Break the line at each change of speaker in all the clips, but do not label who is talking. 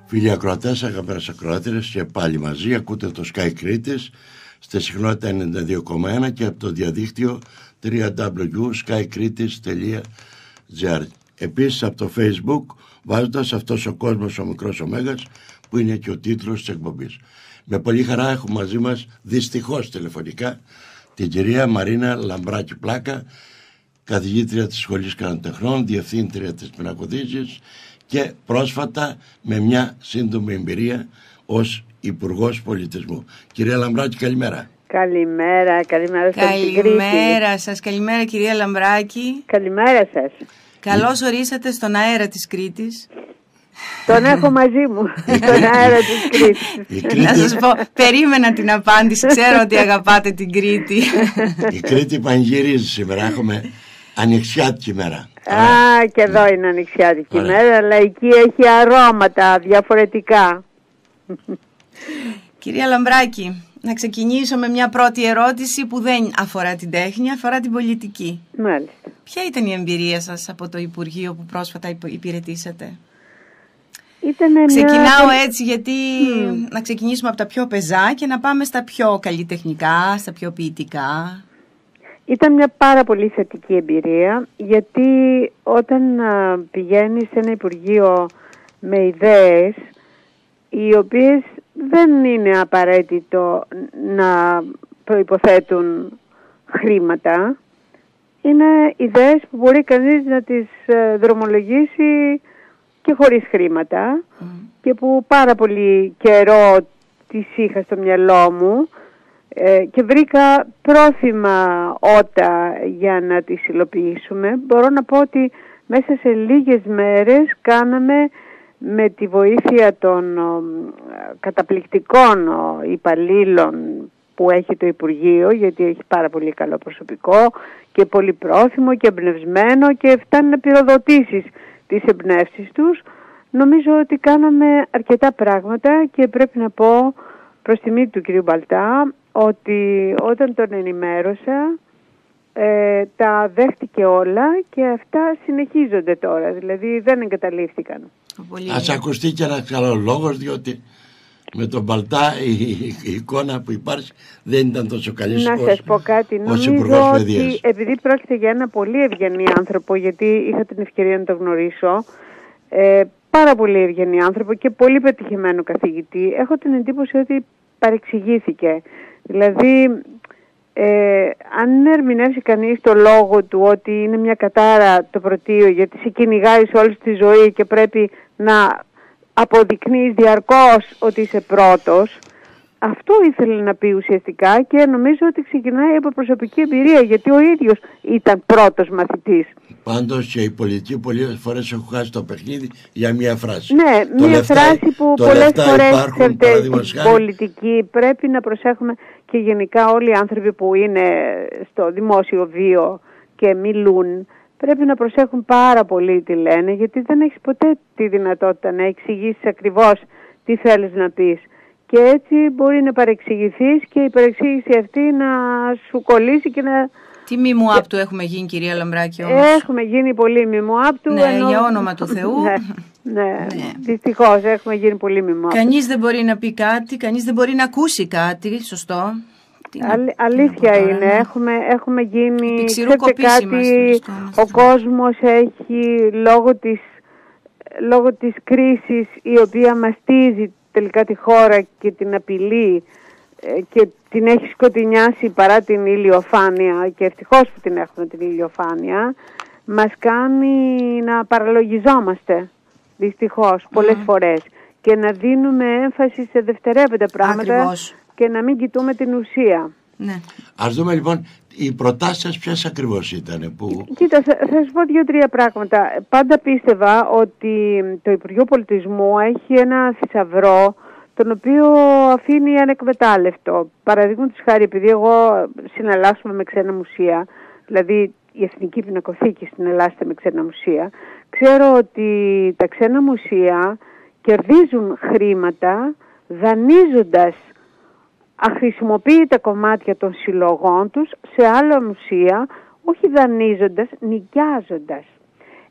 Φίλοι ακροατές, αγαπημένες ακροάτριες, και πάλι μαζί ακούτε το Sky Κρήτης στη συχνότητα 92,1 και από το διαδίκτυο www.skykritis.gr. Επίσης από το Facebook, βάζοντας «Αυτός ο κόσμος ο μικρός ο Μέγας», που είναι και ο τίτλος της εκπομπής. Με πολύ χαρά έχουμε μαζί μας, δυστυχώς τηλεφωνικά, την κυρία Μαρίνα Λαμπράκη Πλάκα, καθηγήτρια της Σχολής Κανατεχνών, διευθύντρια της Πινακοδίσης και πρόσφατα με μια σύντομη εμπειρία ως Υπουργός Πολιτισμού. Κυρία Λαμπράκη, καλημέρα.
Καλημέρα
σας.
Καλημέρα κυρία Λαμπράκη.
Καλημέρα σας.
Καλώς ορίσατε στον αέρα της Κρήτης.
Τον έχω μαζί μου, στον αέρα της Κρήτης.
Να σας πω, περίμενα την απάντηση, ξέρω ότι αγαπάτε την Κρήτη.
Η Κρήτη πανηγυρίζει σήμερα, έχουμε ανοιξιάτικη μέρα.
Και εδώ είναι ανοιξιάτικη μέρα, αλλά εκεί έχει αρώματα διαφορετικά.
Κυρία Λαμπράκη, να ξεκινήσω με μια πρώτη ερώτηση που δεν αφορά την τέχνη, αφορά την πολιτική.
Μάλιστα.
Ποια ήταν η εμπειρία σας από το Υπουργείο που πρόσφατα υπηρετήσατε? Ξεκινάω έτσι γιατί να ξεκινήσουμε από τα πιο πεζά και να πάμε στα πιο καλλιτεχνικά, στα πιο ποιητικά.
Ήταν μια πάρα πολύ θετική εμπειρία, γιατί όταν πηγαίνεις σε ένα Υπουργείο με ιδέες οι οποίες δεν είναι απαραίτητο να προϋποθέτουν χρήματα, είναι ιδέες που μπορεί κανείς να τις δρομολογήσει και χωρίς χρήματα και που πάρα πολύ καιρό τις είχα στο μυαλό μου και βρήκα πρόθυμα ότα για να τις υλοποιήσουμε. Μπορώ να πω ότι μέσα σε λίγες μέρες κάναμε, με τη βοήθεια των καταπληκτικών υπαλλήλων που έχει το Υπουργείο, γιατί έχει πάρα πολύ καλό προσωπικό και πολύ πρόθυμο και εμπνευσμένο και φτάνει να πυροδοτήσεις τις εμπνεύσεις τους, νομίζω ότι κάναμε αρκετά πράγματα και πρέπει να πω προς τιμή του κ. Μπαλτά ότι όταν τον ενημέρωσα τα δέχτηκε όλα και αυτά συνεχίζονται τώρα, δηλαδή δεν εγκαταλείφθηκαν.
Ας ακουστεί και ένας καλός λόγος, διότι με τον Μπαλτά η εικόνα που υπάρχει δεν ήταν τόσο καλή.
Να σας πω κάτι, νομίζω ότι επειδή πρόκειται για ένα πολύ ευγενή άνθρωπο, γιατί είχα την ευκαιρία να το γνωρίσω, πάρα πολύ ευγενή άνθρωπο και πολύ πετυχημένο καθηγητή, έχω την εντύπωση ότι παρεξηγήθηκε. Δηλαδή, αν ερμηνεύσει κανείς το λόγο του ότι είναι μια κατάρα το πρωτείο γιατί σε κυνηγάει σε όλη τη ζωή και πρέπει να αποδεικνύεις διαρκώς ότι είσαι πρώτος, αυτό ήθελε να πει ουσιαστικά και νομίζω ότι ξεκινάει από προσωπική εμπειρία, γιατί ο ίδιος ήταν πρώτος μαθητής.
Πάντως και οι πολιτικοί πολλές φορές έχουν χάσει το παιχνίδι για μια φράση.
Ναι, μια φράση που πολλές φορές στην πολιτική πρέπει να προσέχουμε, και γενικά όλοι οι άνθρωποι που είναι στο δημόσιο βίο και μιλούν πρέπει να προσέχουν πάρα πολύ τι λένε, γιατί δεν έχεις ποτέ τη δυνατότητα να εξηγήσεις ακριβώς τι θέλεις να πεις. Και έτσι μπορεί να παρεξηγηθείς και η παρεξήγηση αυτή να σου κολλήσει και να...
Τι μιμουάπ του έχουμε γίνει, κυρία Λαμπράκη, όμως?
Έχουμε γίνει πολύ μιμουάπ του.
Ναι, για όνομα του Θεού.
Ναι. Δυστυχώς έχουμε γίνει πολύ μιμουάπ.
Κανείς δεν μπορεί να πει κάτι, κανείς δεν μπορεί να ακούσει κάτι, σωστό.
Αλήθεια είναι, έχουμε γίνει, ξέρετε κάτι, ο κόσμος έχει λόγω της κρίσης η οποία μαστίζει τελικά τη χώρα και την απειλεί και την έχει σκοτεινιάσει παρά την ηλιοφάνεια, και ευτυχώς που την έχουμε την ηλιοφάνεια, μας κάνει να παραλογιζόμαστε δυστυχώς πολλές φορές και να δίνουμε έμφαση σε δευτερεύοντα πράγματα. Ακριβώς. Και να μην κοιτούμε την ουσία.
Ναι.
Ας δούμε λοιπόν οι προτάσεις σας ποιες ακριβώς ήταν που...
Κοίτα, θα σας πω 2-3 πράγματα. Πάντα πίστευα ότι το Υπουργείο Πολιτισμού έχει ένα θησαυρό τον οποίο αφήνει ανεκμετάλλευτο. Παραδείγματος χάρη, επειδή εγώ συναλλάσσομαι με ξένα μουσεία, δηλαδή η Εθνική Πινακοθήκη συναλλάσσεται με ξένα μουσεία, ξέρω ότι τα ξένα μουσεία κερδίζουν χρήματα δανείζοντας αχρησιμοποιητά κομμάτια των συλλογών τους σε άλλα μουσεία, όχι δανείζοντας, νοικιάζοντας.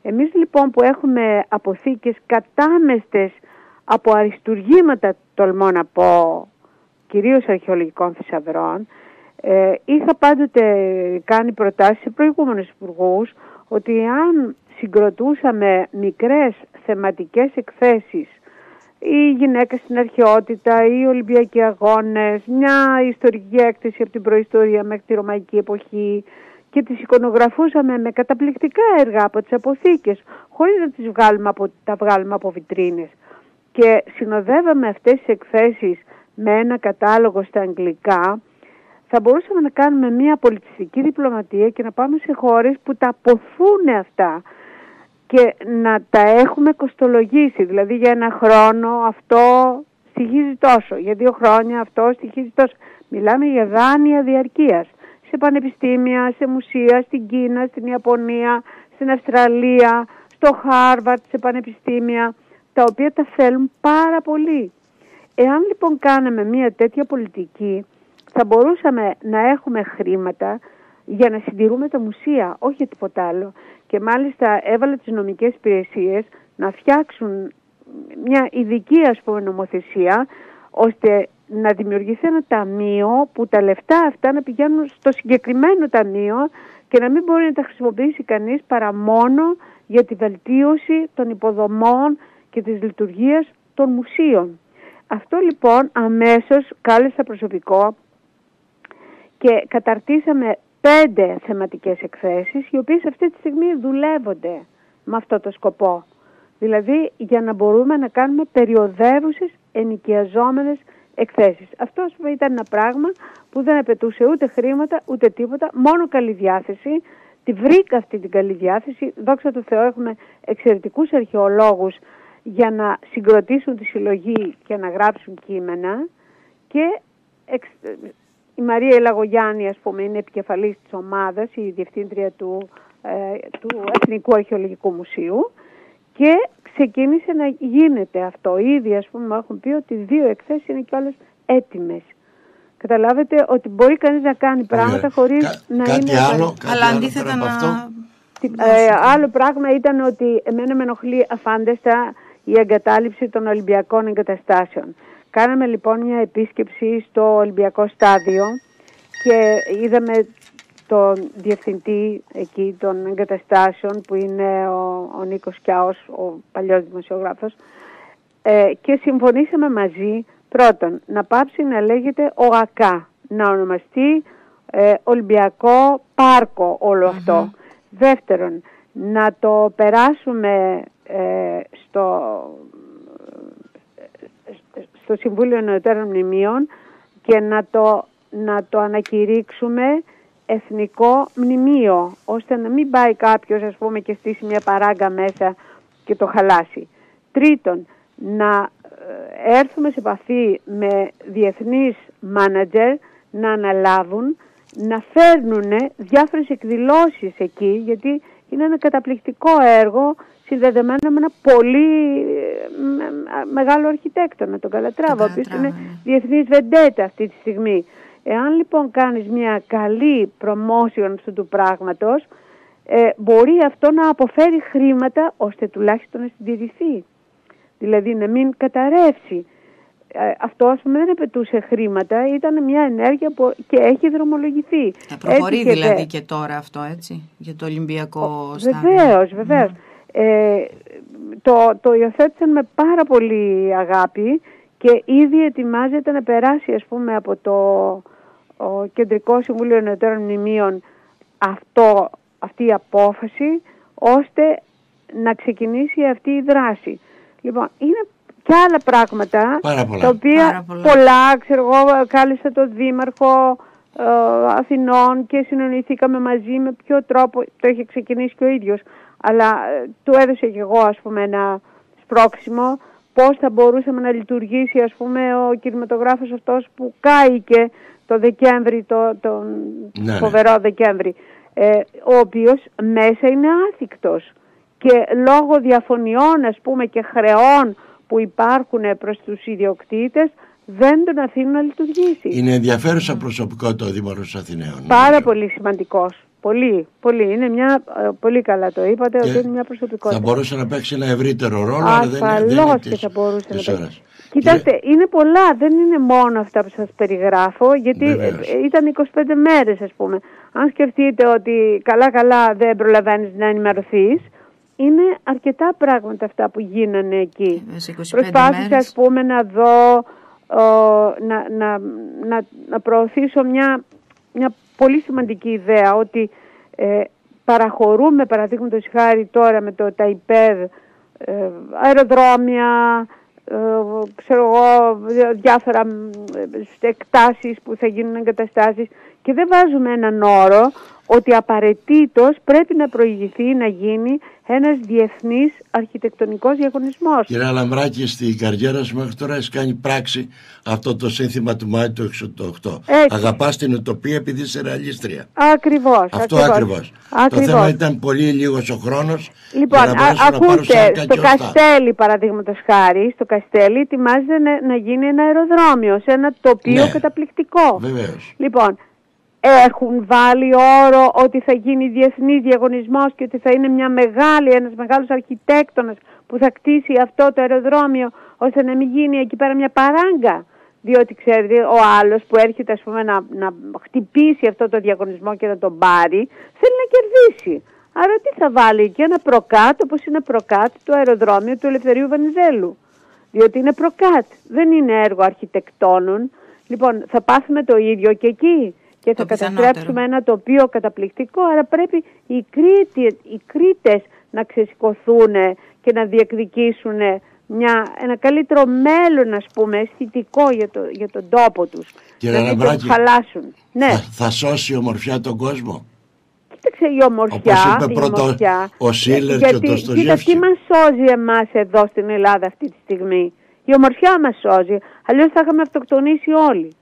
Εμείς λοιπόν που έχουμε αποθήκες κατάμεστες από αριστουργήματα, τολμώ να πω, κυρίως αρχαιολογικών θησαυρών, είχα πάντοτε κάνει προτάσεις σε προηγούμενους υπουργούς ότι αν συγκροτούσαμε μικρές θεματικές εκθέσεις, η γυναίκα στην αρχαιότητα, οι Ολυμπιακοί αγώνες, μια ιστορική έκθεση από την προϊστορία μέχρι τη ρωμαϊκή εποχή, και τις εικονογραφούσαμε με καταπληκτικά έργα από τις αποθήκες, χωρίς να τα βγάλουμε από βιτρίνες, και συνοδεύαμε αυτές τις εκθέσεις με ένα κατάλογο στα αγγλικά, θα μπορούσαμε να κάνουμε μια πολιτιστική διπλωματία και να πάμε σε χώρες που τα αποθούν αυτά και να τα έχουμε κοστολογήσει. Δηλαδή για ένα χρόνο αυτό στοιχίζει τόσο, για 2 χρόνια αυτό στοιχίζει τόσο. Μιλάμε για δάνεια διαρκείας σε πανεπιστήμια, σε μουσεία, στην Κίνα, στην Ιαπωνία, στην Αυστραλία, στο Χάρβαρτ, σε πανεπιστήμια, τα οποία τα θέλουν πάρα πολύ. Εάν λοιπόν κάναμε μια τέτοια πολιτική, θα μπορούσαμε να έχουμε χρήματα για να συντηρούμε τα μουσεία, όχι για τίποτα άλλο. Και μάλιστα έβαλα τις νομικές υπηρεσίες να φτιάξουν μια ειδική, ας πούμε, νομοθεσία, ώστε να δημιουργηθεί ένα ταμείο που τα λεφτά αυτά να πηγαίνουν στο συγκεκριμένο ταμείο και να μην μπορεί να τα χρησιμοποιήσει κανείς παρά μόνο για τη βελτίωση των υποδομών και της λειτουργίας των μουσείων. Αυτό λοιπόν αμέσως κάλεσα προσωπικό και καταρτήσαμε 5 θεματικές εκθέσεις, οι οποίες αυτή τη στιγμή δουλεύονται με αυτό το σκοπό. Δηλαδή για να μπορούμε να κάνουμε περιοδεύουσες ενοικιαζόμενες εκθέσεις. Αυτό ήταν ένα πράγμα που δεν απαιτούσε ούτε χρήματα ούτε τίποτα, μόνο καλή διάθεση. Τη βρήκα αυτή την καλή διάθεση. Δόξα τω Θεώ, έχουμε εξαιρετικούς αρχαιολόγους για να συγκροτήσουν τη συλλογή και να γράψουν κείμενα, και η Μαρία Λαγογιάννη, ας πούμε, είναι επικεφαλής της ομάδας, η διευθύντρια του Εθνικού Αρχαιολογικού Μουσείου, και ξεκίνησε να γίνεται αυτό. Ήδη, ας πούμε, έχουν πει ότι 2 εκθέσεις είναι κιόλας έτοιμες. Καταλάβετε ότι μπορεί κανείς να κάνει πράγματα χωρίς να
κάτι
είναι...
Άλλο,
αλλά αντίθετα
άλλο πράγμα ήταν ότι εμένα με ενοχλεί αφάνταστα η εγκατάλειψη των Ολυμπιακών εγκαταστάσεων. Κάναμε λοιπόν μια επίσκεψη στο Ολυμπιακό στάδιο και είδαμε τον διευθυντή εκεί των εγκαταστάσεων, που είναι ο Νίκος Κιάος, ο παλιός δημοσιογράφος, και συμφωνήσαμε μαζί, πρώτον, να πάψει να λέγεται ΟΑΚΑ, να ονομαστεί Ολυμπιακό Πάρκο όλο αυτό. Δεύτερον, να το περάσουμε στο Συμβούλιο Νεωτέρων Μνημείων και να το ανακηρύξουμε εθνικό μνημείο, ώστε να μην πάει κάποιος, ας πούμε, και στήσει μια παράγκα μέσα και το χαλάσει. Τρίτον, να έρθουμε σε επαφή με διεθνείς μάνατζερ να αναλάβουν, να φέρνουν διάφορες εκδηλώσεις εκεί, γιατί είναι ένα καταπληκτικό έργο συνδεδεμένο με ένα πολύ μεγάλο αρχιτέκτονα, τον Καλατράβα, ο οποίος είναι διεθνής βεντέτα αυτή τη στιγμή. Εάν λοιπόν κάνεις μια καλή promotion αυτού του πράγματος, μπορεί αυτό να αποφέρει χρήματα ώστε τουλάχιστον να συντηρηθεί. Δηλαδή να μην καταρρεύσει. Αυτό, ας πούμε, δεν απαιτούσε χρήματα, ήταν μια ενέργεια που και έχει δρομολογηθεί.
Προχωρεί έτσι, δηλαδή και τώρα αυτό, έτσι, για το Ολυμπιακό στάδιο.
Βεβαίως. Το υιοθέτησαν με πάρα πολύ αγάπη και ήδη ετοιμάζεται να περάσει, ας πούμε, από το Κεντρικό Συμβούλιο Νεωτέρων Μνημείων αυτή η απόφαση, ώστε να ξεκινήσει αυτή η δράση. Λοιπόν, είναι και άλλα πράγματα, τα οποία πολλά, ξέρω εγώ, κάλεσα τον Δήμαρχο Αθηνών και συνονηθήκαμε μαζί με ποιο τρόπο, το είχε ξεκινήσει και ο ίδιος, αλλά του έδωσε και εγώ, ας πούμε, ένα σπρώξιμο πώς θα μπορούσαμε να λειτουργήσει, ας πούμε, ο κινηματογράφος αυτός που κάηκε το Δεκέμβρη, τον φοβερό Δεκέμβρη, ο οποίος μέσα είναι άθικτος και λόγω διαφωνιών, ας πούμε, και χρεών που υπάρχουν προς τους ιδιοκτήτες δεν τον αφήνουν να λειτουργήσει.
Είναι ενδιαφέρουσα προσωπικότητα ο Δήμαρχος Αθηναίων.
Πάρα πολύ σημαντικός. Πολύ, πολύ. Είναι μια, πολύ καλά το είπατε, ότι είναι μια προσωπικότητα.
Θα μπορούσε να παίξει ένα ευρύτερο ρόλο, αλλά
ασφαλώς και θα μπορούσε να παίξει. Κοιτάξτε, είναι πολλά, δεν είναι μόνο αυτά που σας περιγράφω, γιατί ήταν 25 μέρες, ας πούμε. Αν σκεφτείτε ότι καλά δεν προλαβαίνεις να ενημερωθείς, είναι αρκετά πράγματα αυτά που γίνανε εκεί. Προσπάθησα, ας πούμε, να δω, να προωθήσω μια πολύ σημαντική ιδέα, ότι παραχωρούμε, παραδείγματος χάρη τώρα με το ΤΑΙΠΕΔ, αεροδρόμια, ξέρω εγώ, διάφορα εκτάσεις που θα γίνουν εγκαταστάσεις, και δεν βάζουμε έναν όρο ότι απαραίτητος πρέπει να προηγηθεί να γίνει ένας διεθνής αρχιτεκτονικός διαγωνισμός.
Κύριε Λαμπράκη, στην καριέρα σου μέχρι τώρα έχεις κάνει πράξη αυτό το σύνθημα του Μάη του 1968. Αγαπάς την ουτοπία επειδή είσαι ρεαλίστρια.
Ακριβώς.
Αυτό ακριβώς. Το θέμα ήταν πολύ λίγος ο χρόνος.
Λοιπόν, ακούστε, στο Καστέλι, παραδείγματος χάρη, στο Καστέλι ετοιμάζεται να γίνει ένα αεροδρόμιο σε ένα τοπίο καταπληκτικό.
Βεβαίως.
Λοιπόν, έχουν βάλει όρο ότι θα γίνει διεθνής διαγωνισμός και ότι θα είναι ένας μεγάλος αρχιτέκτονας που θα κτίσει αυτό το αεροδρόμιο, ώστε να μην γίνει εκεί πέρα μια παράγκα. Διότι ξέρετε, ο άλλος που έρχεται, ας πούμε, να χτυπήσει αυτό το διαγωνισμό και να τον πάρει, θέλει να κερδίσει. Άρα τι θα βάλει εκεί? Ένα προκάτ, όπως είναι προκάτ το αεροδρόμιο του Ελευθερίου Βενιζέλου. Διότι είναι προκάτ, δεν είναι έργο αρχιτεκτόνων. Λοιπόν, θα πάθουμε το ίδιο και εκεί. Και θα καταστρέψουμε ένα τοπίο καταπληκτικό, άρα πρέπει οι Κρήτες να ξεσηκωθούν και να διεκδικήσουν ένα καλύτερο μέλλον, ας πούμε, αισθητικό για τον τόπο τους.
Κύριε
να μην τον χαλάσουν. Ναι.
Θα σώσει η ομορφιά τον κόσμο?
Κοίταξε, η ομορφιά.
Όπως είπε πρώτο ο Σίλερ και ο Ντοστογεύσκη.
Κοίτα, τι μας σώζει εμάς εδώ στην Ελλάδα αυτή τη στιγμή? Η ομορφιά μας σώζει, αλλιώς θα είχαμε αυτοκτονήσει όλοι.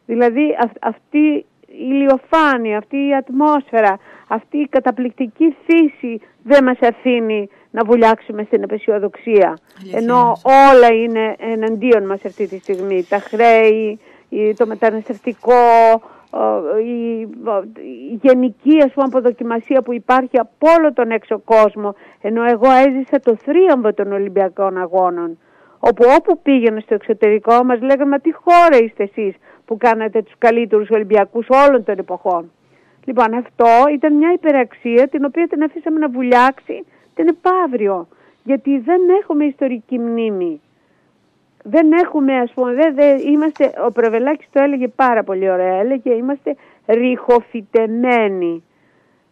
Δηλαδή αυτή η ηλιοφάνεια, αυτή η ατμόσφαιρα, αυτή η καταπληκτική φύση δεν μας αφήνει να βουλιάξουμε στην απεσιοδοξία. Ενώ όλα είναι εναντίον μας αυτή τη στιγμή. Τα χρέη, το μεταναστευτικό, η γενική, ας πούμε, αποδοκιμασία που υπάρχει από όλο τον έξω κόσμο. Ενώ εγώ έζησα το θρίαμβο των Ολυμπιακών Αγώνων, όπου πήγαινε στο εξωτερικό μας λέγανε, τι χώρα είστε εσείς που κάνατε τους καλύτερους Ολυμπιακούς όλων των εποχών. Λοιπόν, αυτό ήταν μια υπεραξία την οποία την αφήσαμε να βουλιάξει την επαύριο, γιατί δεν έχουμε ιστορική μνήμη. Δεν έχουμε, ας πούμε, είμαστε, ο Πρεβελάκης το έλεγε πάρα πολύ ωραία, έλεγε είμαστε ρηχοφυτεμένοι.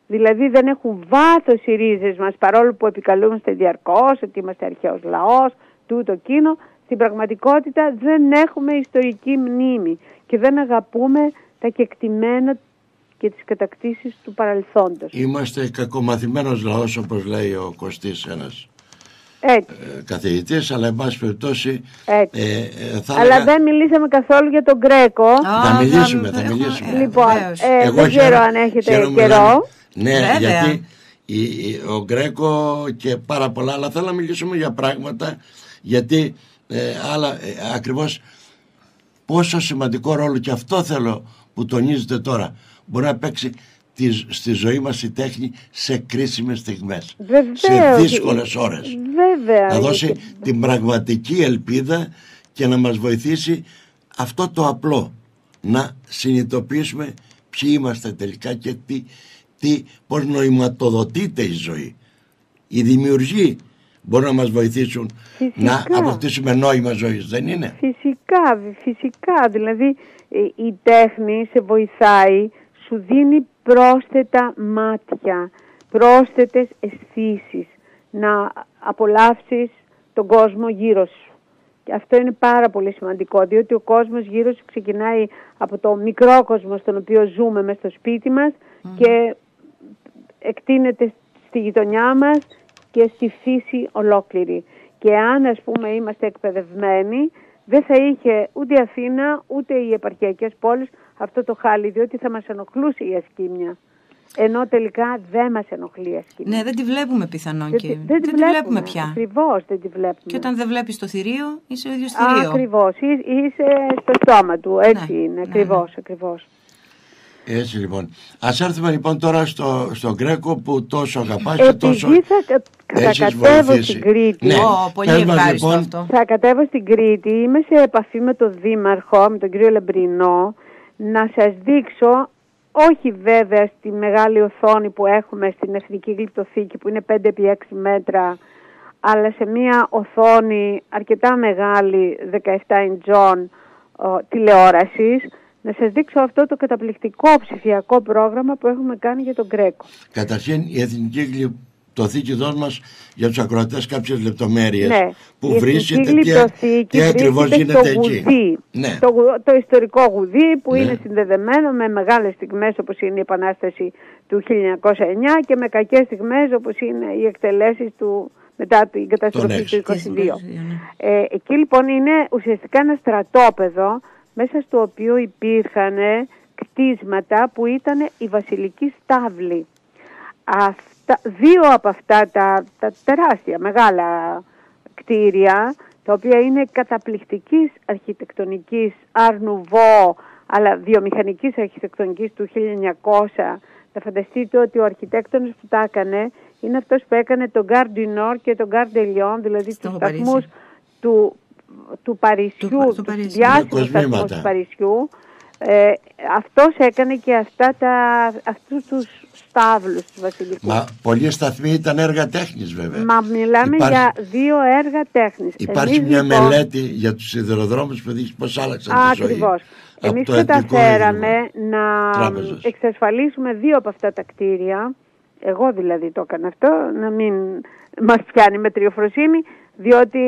Δηλαδή δεν έχουν βάθος οι ρίζες μας, παρόλο που επικαλούμαστε διαρκώς ότι είμαστε αρχαίος λαός, τούτο εκείνο. Στην πραγματικότητα δεν έχουμε ιστορική μνήμη και δεν αγαπούμε τα κεκτημένα και τις κατακτήσεις του παρελθόντος.
Είμαστε κακομαθημένος λαός, όπως λέει ο Κωστής, ένας καθηγητής, αλλά εν πάση περιπτώσει
αλλά δεν μιλήσαμε καθόλου για τον Γκρέκο.
Θα μιλήσουμε.
Λοιπόν, δεν ξέρω αν έχετε καιρό.
Ναι, γιατί ο Γκρέκο και πάρα πολλά, αλλά θέλω να μιλήσουμε για πράγματα, γιατί ακριβώς πόσο σημαντικό ρόλο, και αυτό θέλω που τονίζετε τώρα, μπορεί να παίξει στη ζωή μας η τέχνη σε κρίσιμες στιγμές, σε δύσκολες ώρες.
Βέβαια.
Να δώσει την πραγματική ελπίδα και να μας βοηθήσει αυτό το απλό, να συνειδητοποιήσουμε ποιοι είμαστε τελικά και πώς νοηματοδοτείται η ζωή. Οι δημιουργοί μπορούν να μας βοηθήσουν να αποκτήσουμε νόημα ζωής, δεν είναι?
Φυσικά. Δηλαδή η τέχνη σε βοηθάει, σου δίνει πρόσθετα μάτια, πρόσθετες αισθήσεις, να απολαύσεις τον κόσμο γύρω σου. Και αυτό είναι πάρα πολύ σημαντικό, διότι ο κόσμος γύρω σου ξεκινάει από το μικρό κόσμο στον οποίο ζούμε μες στο σπίτι μας και εκτείνεται στη γειτονιά μας και στη φύση ολόκληρη. Και αν, ας πούμε, είμαστε εκπαιδευμένοι, δεν θα είχε ούτε η Αθήνα ούτε οι επαρχιακές πόλεις αυτό το χάλι, διότι θα μας ενοχλούσε η ασκήμια. ενώ τελικά δεν μας ενοχλεί η ασκήμια.
Ναι, δεν τη βλέπουμε πιθανόν και
δεν τη
βλέπουμε πια.
Ακριβώς δεν τη βλέπουμε.
Και όταν δεν βλέπεις το θηρίο, είσαι ο ίδιος θηρίο.
Ακριβώς, είσαι στο στόμα του, έτσι είναι, ακριβώς.
Έτσι λοιπόν. Ας έρθουμε λοιπόν τώρα στον Γκρέκο που τόσο αγαπάς και τόσο
θα κατέβω στην Κρήτη.
Ναι.
Πολύ ευχάριστο λοιπόν, αυτό.
Θα κατέβω στην Κρήτη, είμαι σε επαφή με τον Δήμαρχο, με τον κύριο Λεμπρινό, να σας δείξω, όχι βέβαια στη μεγάλη οθόνη που έχουμε στην Εθνική Γλυπτοθήκη που είναι 5x6 μέτρα, αλλά σε μια οθόνη αρκετά μεγάλη, 17 ιντζών τηλεόρασης, να σας δείξω αυτό το καταπληκτικό ψηφιακό πρόγραμμα που έχουμε κάνει για τον Γκρέκο.
Καταρχήν η Εθνική Γλυπτοθήκη δώσ' μας για τους ακροατές κάποιες λεπτομέρειες,
ναι,
που βρίσκεται τι ακριβώς γίνεται εκεί.
Ναι. Το ιστορικό γουδί που είναι συνδεδεμένο με μεγάλες στιγμές όπως είναι η Επανάσταση του 1909 και με κακές στιγμές όπως είναι οι εκτελέσεις του μετά την καταστροφή του 1922. Εκεί λοιπόν είναι ουσιαστικά ένα στρατόπεδο μέσα στο οποίο υπήρχαν κτίσματα που ήταν η βασιλική στάβλη. Δύο από αυτά τα τεράστια μεγάλα κτίρια, τα οποία είναι καταπληκτικής αρχιτεκτονικής Art Nouveau, αλλά βιομηχανικής αρχιτεκτονικής του 1900. Θα φανταστείτε ότι ο αρχιτέκτονας που τα έκανε είναι αυτός που έκανε τον Gare du Nord και τον Gare de Lyon, δηλαδή τους σταθμούς του Παρισιού, του διάσημου σταθμού του Παρισιού. Αυτός έκανε και αυτούς τους στάβλους του βασιλικού.
Μα πολλοί σταθμοί ήταν έργα τέχνης βέβαια.
Μα μιλάμε για 2 έργα τέχνης.
Υπάρχει μια μελέτη για τους σιδηροδρόμους που δείχνει πώς άλλαξαν τη ζωή.
Ακριβώς. Εμείς καταφέραμε να εξασφαλίσουμε 2 από αυτά τα κτίρια. Εγώ δηλαδή το έκανα αυτό, να μην μας πιάνει με τριοφροσύνη, διότι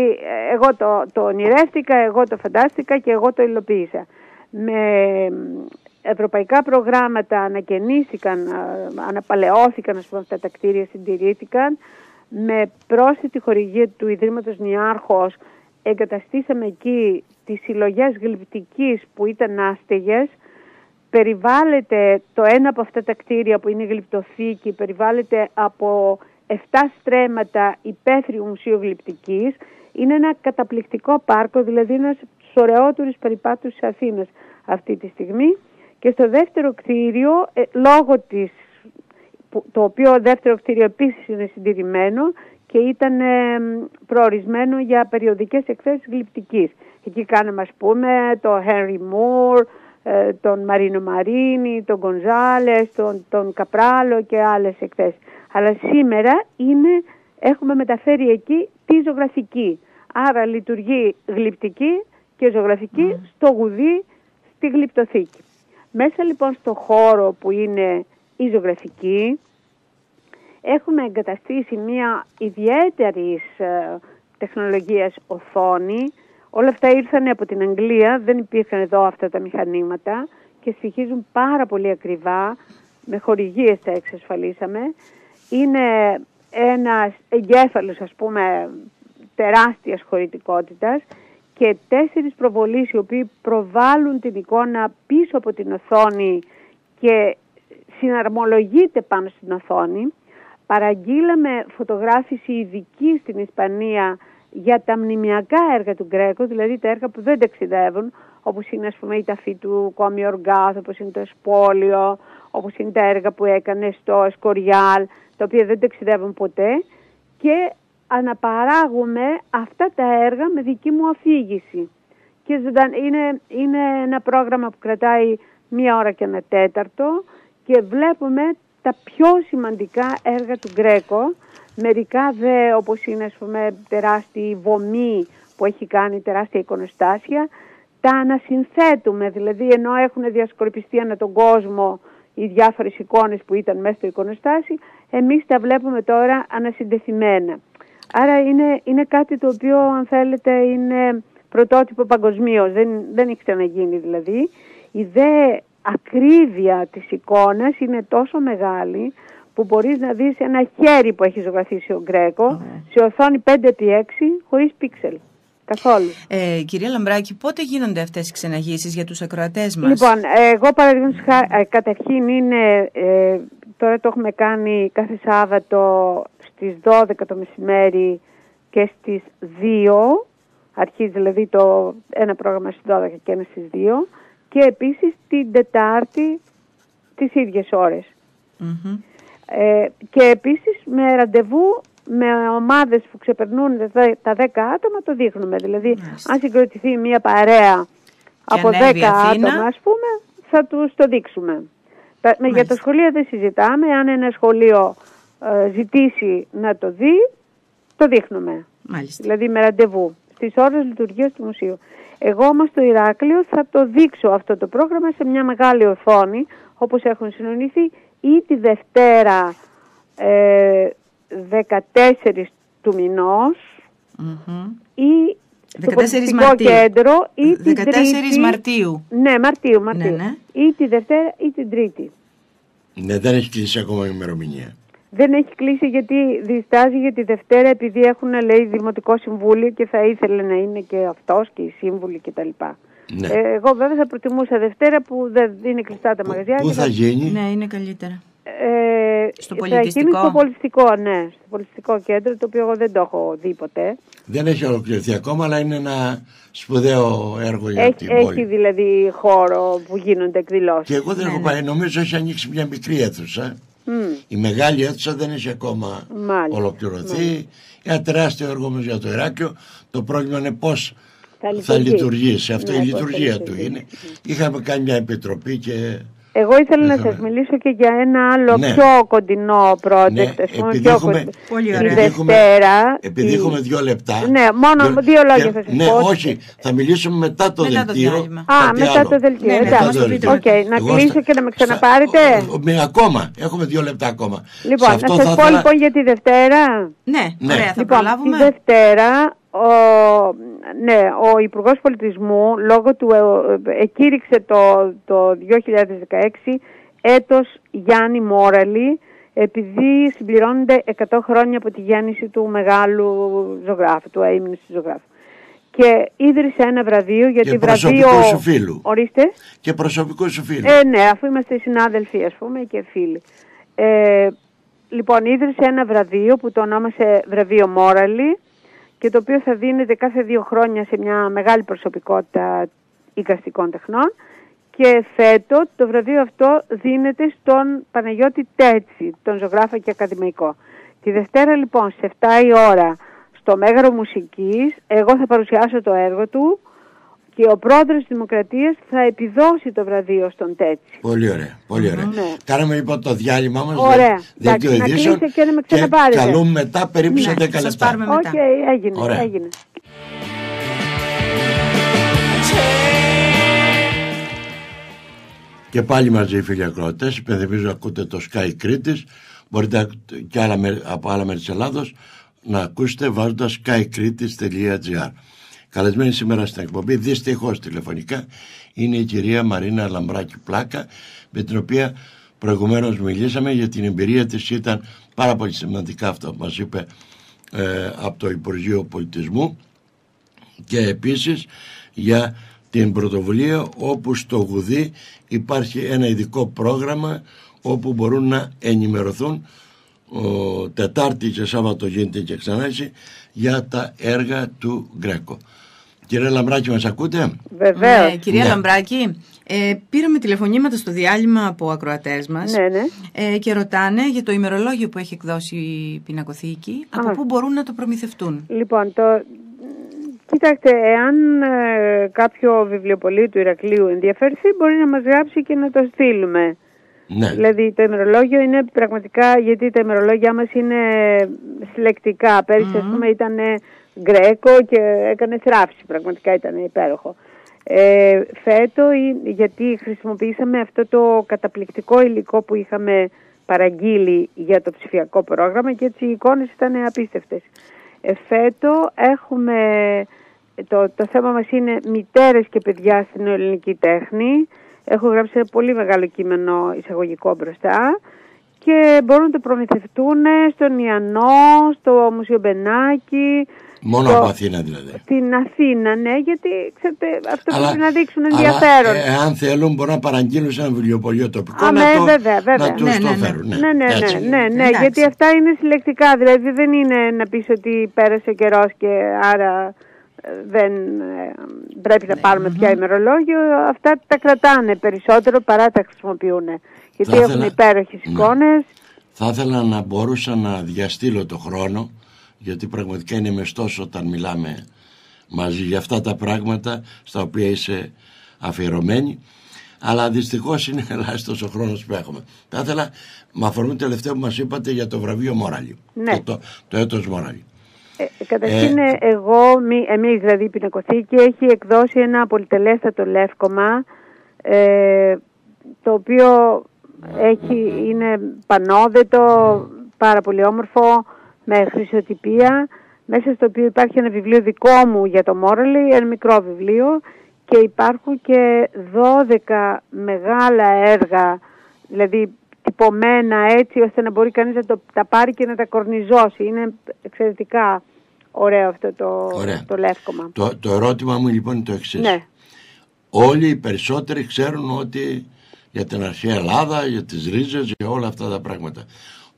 εγώ το ονειρεύτηκα, εγώ το φαντάστηκα και εγώ το υλοποίησα. Με ευρωπαϊκά προγράμματα ανακαινήθηκαν, αναπαλαιώθηκαν αυτά τα κτίρια, συντηρήθηκαν. Με πρόσθετη χορηγία του Ιδρύματος Νιάρχος εγκαταστήσαμε εκεί τις συλλογές γλυπτικής που ήταν άστεγες. Περιβάλλεται το ένα από αυτά τα κτίρια που είναι η γλυπτοθήκη, περιβάλλεται από 7 στρέμματα υπαίθριου μουσείου γλυπτικής. Είναι ένα καταπληκτικό πάρκο, δηλαδή ένας ωραιότερους περιπάτους της Αθήνας αυτή τη στιγμή. Και στο δεύτερο κτίριο, λόγω το οποίο δεύτερο κτίριο επίσης είναι συντηρημένο και ήταν προορισμένο για περιοδικές εκθέσεις γλυπτικής. Εκεί κάναμε, ας πούμε, το Henry Moore, τον Μαρίνο Μαρίνι, τον Γκονζάλες, τον Καπράλο και άλλες εκθέσεις. Αλλά σήμερα έχουμε μεταφέρει εκεί τη ζωγραφική. Άρα λειτουργεί γλυπτική και ζωγραφική στο γουδί στη γλυπτοθήκη. Μέσα λοιπόν στο χώρο που είναι η ζωγραφική έχουμε εγκαταστήσει μια ιδιαίτερης τεχνολογίας οθόνη. Όλα αυτά ήρθαν από την Αγγλία, δεν υπήρχαν εδώ αυτά τα μηχανήματα και στοιχίζουν πάρα πολύ ακριβά, με χορηγίες τα εξασφαλίσαμε. Είναι ένας εγκέφαλος, ας πούμε, τεράστιας χωρητικότητας και 4 προβολείς οι οποίοι προβάλλουν την εικόνα πίσω από την οθόνη και συναρμολογείται πάνω στην οθόνη. Παραγγείλαμε φωτογράφηση ειδική στην Ισπανία για τα μνημιακά έργα του Γκρέκο, δηλαδή τα έργα που δεν ταξιδεύουν, όπως είναι, ας πούμε, η ταφή του Κόμι Οργάθ, όπως είναι το Εσπόλιο, όπως είναι τα έργα που έκανε στο Εσκοριάλ, τα οποία δεν ταξιδεύουν ποτέ, και αναπαράγουμε αυτά τα έργα με δική μου αφήγηση. Και είναι ένα πρόγραμμα που κρατάει 1 ώρα και 1 τέταρτο και βλέπουμε τα πιο σημαντικά έργα του Γκρέκο. Μερικά δε, όπως είναι, ας πούμε, τεράστια βωμή που έχει κάνει τεράστια εικονοστάσια, τα ανασυνθέτουμε, δηλαδή ενώ έχουν διασκορπιστεί ανά τον κόσμο οι διάφορες εικόνες που ήταν μέσα στο εικονοστάσι, εμείς τα βλέπουμε τώρα ανασυντεθειμένα. Άρα είναι κάτι το οποίο, αν θέλετε, είναι πρωτότυπο παγκοσμίως, δεν έχει ξαναγίνει δηλαδή. Η δε ακρίβεια της εικόνας είναι τόσο μεγάλη που μπορείς να δεις ένα χέρι που έχει ζωγραφίσει ο Γκρέκο σε οθόνη 5x6 χωρίς πίξελ. Καθόλου.
Κυρία Λαμπράκη, πότε γίνονται αυτές οι ξεναγήσεις για τους ακροατές μας?
Λοιπόν, εγώ παραδείγματος καταρχήν είναι Τώρα το έχουμε κάνει κάθε Σάββατο στις 12 το μεσημέρι και στις 2. Αρχίζει δηλαδή ένα πρόγραμμα στις 12 και ένα στις 2. Και επίσης την Τετάρτη τις ίδιες ώρες. Και επίσης με ραντεβού με ομάδες που ξεπερνούν τα 10 άτομα το δείχνουμε. Δηλαδή αν συγκροτηθεί μια παρέα από 10 άτομα, ας πούμε, θα τους το δείξουμε. Για τα σχολεία δεν συζητάμε. Αν ένα σχολείο ζητήσει να το δει, το δείχνουμε.
Μάλιστα.
Δηλαδή με ραντεβού στις ώρες λειτουργίας του μουσείου. Εγώ όμως στο Ηράκλειο θα το δείξω αυτό το πρόγραμμα σε μια μεγάλη οθόνη, όπως έχουν συνονιθεί, ή τη Δευτέρα 14 του μηνός ή στο πολιτιστικό κέντρο ή την
14
Τρίτη.
Μαρτίου.
Ναι, Μαρτίου.
Ναι.
Ή τη Δευτέρα ή την Τρίτη.
Ναι, δεν έχει κλείσει ακόμα η ημερομηνία.
Δεν έχει κλείσει γιατί διστάζει για τη Δευτέρα, επειδή έχουν, λέει, Δημοτικό Συμβούλιο και θα ήθελε να είναι και αυτός και οι σύμβουλοι κτλ. Ναι. Εγώ βέβαια θα προτιμούσα Δευτέρα που δεν είναι κλειστά τα μαγαζιά.
Πού θα γίνει?
Ναι, είναι καλύτερα. Στο
πολιτιστικό. Θα γίνει στο πολιτιστικό, ναι. Στο πολιτιστικό κέντρο, το οποίο εγώ δεν το έχω δει ποτέ.
Δεν έχει ολοκληρωθεί ακόμα, αλλά είναι ένα σπουδαίο έργο για την πόλη. Έχει
δηλαδή χώρο που γίνονται εκδηλώσεις.
Και εγώ δεν έχω πάει, νομίζω έχει ανοίξει μια μικρή αίθουσα. Η μεγάλη αίθουσα δεν έχει ακόμα ολοκληρωθεί. Ένα τεράστιο έργο όμως για το Ηράκλειο. Το πρόβλημα είναι πώς θα λειτουργήσει. Αυτό η λειτουργία του είναι. Είχαμε κάνει μια επιτροπή και...
Εγώ ήθελα να σας μιλήσω και για ένα άλλο πιο κοντινό project, ας πούμε, πιο κοντινό. Τη Δευτέρα.
Επειδή έχουμε 2 λεπτά.
Ναι, μόνο 2 λόγια θα σας πω.
Ναι, όχι, θα μιλήσουμε μετά το δελτίο.
Μετά το δελτίο, εντάξει. Να κλείσω και να με ξαναπάρετε.
Ακόμα, έχουμε 2 λεπτά ακόμα.
Λοιπόν, να σας πω λοιπόν για τη Δευτέρα.
Ναι, ωραία, θα προλάβουμε.
Τη Δευτέρα, ο Υπουργός Πολιτισμού λόγω του εκήρυξε το 2016 έτος Γιάννη Μόραλη, επειδή συμπληρώνονται 100 χρόνια από τη γέννηση του μεγάλου ζωγράφου, του αείμνης ζωγράφου. Και ίδρυσε ένα βραβείο, γιατί
και
βραβείο...
σου φίλου.
Ορίστε.
Και προσωπικό σου φίλου.
Ναι, αφού είμαστε συνάδελφοι, ας πούμε, και φίλοι. Λοιπόν, ίδρυσε ένα βραβείο που το ονόμασε βραβείο Μόραλη, και το οποίο θα δίνεται κάθε 2 χρόνια σε μια μεγάλη προσωπικότητα εικαστικών τεχνών, και φέτο το βραβείο αυτό δίνεται στον Παναγιώτη Τέτση, τον ζωγράφο και ακαδημαϊκό. Τη Δευτέρα λοιπόν σε 7 η ώρα στο Μέγαρο Μουσικής εγώ θα παρουσιάσω το έργο του και ο πρόεδρος της Δημοκρατίας θα επιδώσει το βραβείο στον Τέτση.
Πολύ ωραία, πολύ ωραία. Ναι. Κάναμε λοιπόν το διάλειμμα μας.
Ωραία. Να κλείσω και να με ξαναπάρετε.
Και καλούμε μετά περίπου σε 10 λεπτά.
Οκ, έγινε.
Και πάλι μαζί φίλοι ακροατές, υπενθυμίζω ακούτε το Sky Κρήτης, μπορείτε και από άλλα μέρη της Ελλάδος να ακούσετε βάζοντας skykritis.gr. Καλεσμένη σήμερα στην εκπομπή, δυστυχώς τηλεφωνικά, είναι η κυρία Μαρίνα Λαμπράκη Πλάκα, με την οποία προηγουμένως μιλήσαμε για την εμπειρία της. Ήταν πάρα πολύ σημαντικά αυτό που μας είπε από το Υπουργείο Πολιτισμού, και επίσης για την πρωτοβουλία όπου στο Γουδί υπάρχει ένα ειδικό πρόγραμμα όπου μπορούν να ενημερωθούν Τετάρτη και Σάββατο γίνεται και ξανά για τα έργα του Γκρέκο. Κυρία Λαμπράκη, μας ακούτε?
Βεβαίως.
Κυρία Λαμπράκη, πήραμε τηλεφωνήματα στο διάλειμμα από ακροατές μας και ρωτάνε για το ημερολόγιο που έχει εκδώσει η Πινακοθήκη, από πού μπορούν να το προμηθευτούν.
Λοιπόν, κοιτάξτε, εάν κάποιο βιβλιοπωλείο του Ηρακλείου ενδιαφερθεί, μπορεί να μας γράψει και να το στείλουμε. Ναι. Δηλαδή το ημερολόγιο είναι πραγματικά, γιατί τα ημερολόγια μας είναι συλλεκτικά. Πέρυσι ας πούμε ήταν Γκρέκο και έκανε θράψη, πραγματικά ήταν υπέροχο. Φέτο, γιατί χρησιμοποιήσαμε αυτό το καταπληκτικό υλικό που είχαμε παραγγείλει για το ψηφιακό πρόγραμμα, και έτσι οι εικόνες ήταν απίστευτες. Φέτο έχουμε, το θέμα μας είναι μητέρες και παιδιά στην ελληνική τέχνη. Έχω γράψει ένα πολύ μεγάλο κείμενο εισαγωγικό μπροστά, και μπορούν να το προμηθευτούν στον Ιαννό, στο Μουσείο Μπενάκη.
Μόνο από Αθήνα δηλαδή.
Στην Αθήνα, ναι, γιατί ξέρετε, αυτό πρέπει να δείξουν ενδιαφέρον.
Αν θέλουν μπορούν να παραγγείλουν σε ένα βιβλιοπωλείο τοπικό να τους το φέρουν.
Ναι, γιατί αυτά είναι συλλεκτικά, δηλαδή δεν είναι να πεις ότι πέρασε ο καιρός και άρα δεν πρέπει να πάρουμε πια ημερολόγιο. Αυτά τα κρατάνε περισσότερο παρά τα χρησιμοποιούν, γιατί έχουν υπέροχες εικόνες.
Θα ήθελα να μπορούσα να διαστήλω το χρόνο, γιατί πραγματικά είναι μεστός όταν μιλάμε μαζί για αυτά τα πράγματα στα οποία είσαι αφιερωμένη, αλλά δυστυχώς είναι ελάχιστος ο χρόνος που έχουμε. Θα ήθελα, με αφορμή το τελευταίο που μας είπατε για το βραβείο Μόραλη, το έτος Μόραλη.
Καταρχήν εμείς δηλαδή η Πινακοθήκη έχει εκδώσει ένα πολυτελέστατο λεύκομα, το οποίο είναι πανώδετο, πάρα πολύ όμορφο, με χρυσοτυπία, μέσα στο οποίο υπάρχει ένα βιβλίο δικό μου για το Μόραλη, ένα μικρό βιβλίο, και υπάρχουν και 12 μεγάλα έργα, δηλαδή τυπωμένα έτσι ώστε να μπορεί κανείς να τα πάρει και να τα κορνιζώσει. Είναι εξαιρετικά ωραίο αυτό το λεύκομα.
Το ερώτημα μου λοιπόν είναι το εξής.
Ναι.
Όλοι οι περισσότεροι ξέρουν ότι για την αρχαία Ελλάδα, για τις ρίζες, για όλα αυτά τα πράγματα.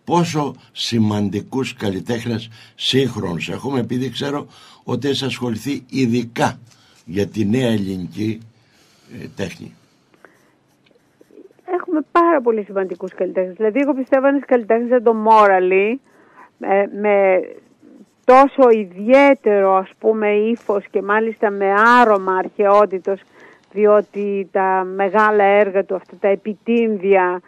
Πόσο σημαντικούς καλλιτέχνες σύγχρονους έχουμε, επειδή ξέρω ότι έχεις ασχοληθεί ειδικά για τη νέα ελληνική τέχνη.
Έχουμε πάρα πολύ σημαντικούς καλλιτέχνες. Δηλαδή εγώ πιστεύω ένας καλλιτέχνης σαν το Μόραλη, με τόσο ιδιαίτερο ας πούμε ύφος και μάλιστα με άρωμα αρχαιότητος, διότι τα μεγάλα έργα του, αυτά τα επιτύμβια,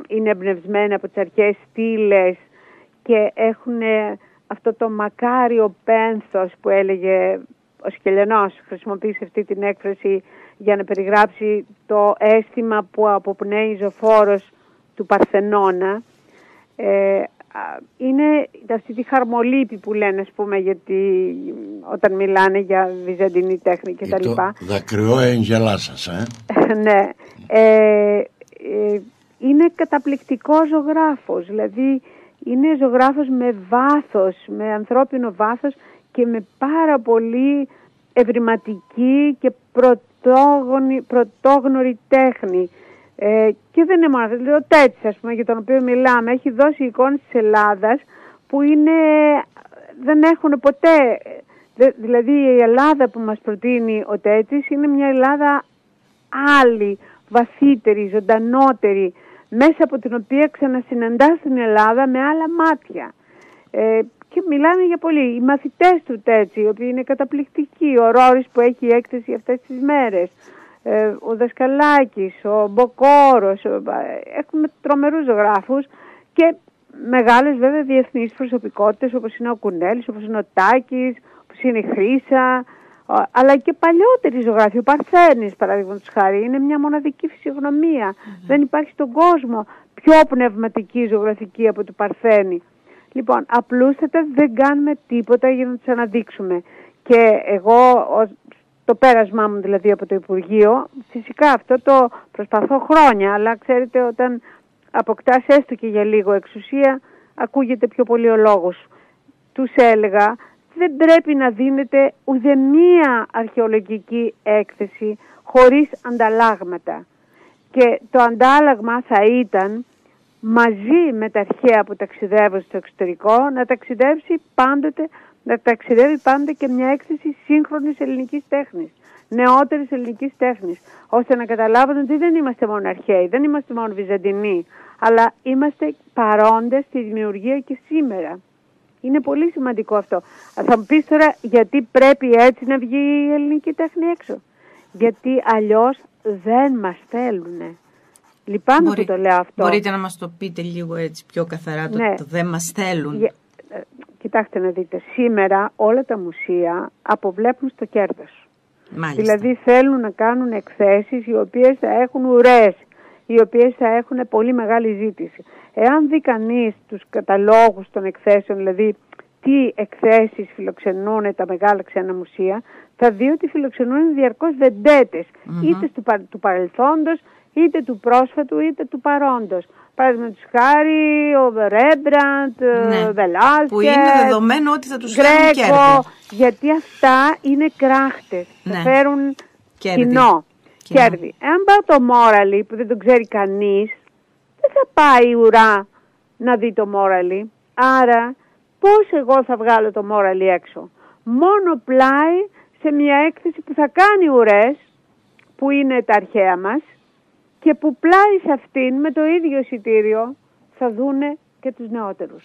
είναι εμπνευσμένα από τις αρχαίες στήλες και έχουν αυτό το μακάριο πένθος που έλεγε ο Σκελιανός, χρησιμοποίησε αυτή την έκφραση για να περιγράψει το αίσθημα που αποπνέει η Ζωφόρος του Παρθενώνα. Είναι αυτή τη χαρμολύπη που λένε, ας πούμε, γιατί όταν μιλάνε για βυζαντινή τέχνη και τα λοιπά.
Δακρυό εγγελά σας,
Ναι. Είναι καταπληκτικός ζωγράφος, δηλαδή είναι ζωγράφος με βάθος, με ανθρώπινο βάθος και με πάρα πολύ ευρηματική και πρωτόγνωρη τέχνη. Και δεν είναι μόνο αυτό, ο Τέτσης, ας πούμε, για τον οποίο μιλάμε, έχει δώσει εικόνες της Ελλάδας που δεν έχουν ποτέ, δηλαδή η Ελλάδα που μας προτείνει ο Τέτσης είναι μια Ελλάδα άλλη, βαθύτερη, ζωντανότερη, μέσα από την οποία ξανασυναντάς την Ελλάδα με άλλα μάτια. Και μιλάμε για πολλοί. Οι μαθητές του Τέτση, οι οποίοι είναι καταπληκτικοί, ο Ρόρης που έχει έκθεση αυτές τις μέρες, ο Δασκαλάκης, ο Μποκόρος, έχουμε τρομερούς ζωγράφους και μεγάλες βέβαια διεθνείς προσωπικότητες όπως είναι ο Κουνέλης, όπως είναι ο Τάκης, όπως είναι η Χρύσα, αλλά και παλιότεροι ζωγράφοι. Ο Παρθένης, παραδείγματος χάρη, είναι μια μοναδική φυσιογνωμία. Δεν υπάρχει στον κόσμο πιο πνευματική ζωγραφική από του Παρθένη. Λοιπόν, απλούστατα δεν κάνουμε τίποτα για να τους αναδείξουμε. Και εγώ, το πέρασμά μου δηλαδή από το Υπουργείο, φυσικά αυτό το προσπαθώ χρόνια, αλλά ξέρετε όταν αποκτάς έστω και για λίγο εξουσία, ακούγεται πιο πολύ ο λόγος. Τους έλεγα, δεν πρέπει να δίνεται ουδεμία αρχαιολογική έκθεση χωρίς ανταλλάγματα. Και το αντάλλαγμα θα ήταν μαζί με τα αρχαία που ταξιδεύουν στο εξωτερικό να ταξιδεύει πάντοτε και μια έκθεση σύγχρονης ελληνικής τέχνης, νεότερης ελληνικής τέχνης, ώστε να καταλάβουν ότι δεν είμαστε μόνο αρχαίοι, δεν είμαστε μόνο βυζαντινοί, αλλά είμαστε παρόντες στη δημιουργία και σήμερα. Είναι πολύ σημαντικό αυτό. Θα μου πεις τώρα γιατί πρέπει έτσι να βγει η ελληνική τέχνη έξω. Γιατί αλλιώς δεν μας θέλουνε. Λυπάμαι που το λέω αυτό.
Μπορείτε να μας το πείτε λίγο έτσι πιο καθαρά, το δεν μας θέλουν.
Κοιτάξτε να δείτε, σήμερα όλα τα μουσεία αποβλέπουν στο κέρδος.
Μάλιστα.
Δηλαδή θέλουν να κάνουν εκθέσεις οι οποίες θα έχουν ουρές, οι οποίες θα έχουν πολύ μεγάλη ζήτηση. Εάν δει κανείς τους καταλόγους των εκθέσεων, δηλαδή τι εκθέσεις φιλοξενούν τα μεγάλα ξένα μουσεία, θα δει ότι φιλοξενούν διαρκώς βεντέτες, είτε του παρελθόντος, είτε του πρόσφατου είτε του παρόντος. Παραδείγματος χάρη, ο Ρέμπραντ, Βελάσκες,
που είναι δεδομένο ότι θα τους φέρουν κέρδη.
Γιατί αυτά είναι κράχτες, θα φέρουν κοινό. Κέρδη. Εάν πάω το Μόραλι που δεν το ξέρει κανείς, δεν θα πάει ουρά να δει το Μόραλι. Άρα πώς εγώ θα βγάλω το Μόραλι έξω? Μόνο πλάι σε μια έκθεση που θα κάνει ουρές, που είναι τα αρχαία μας, και που πλάι σε αυτήν με το ίδιο εισιτήριο θα δούνε και τους νεότερους.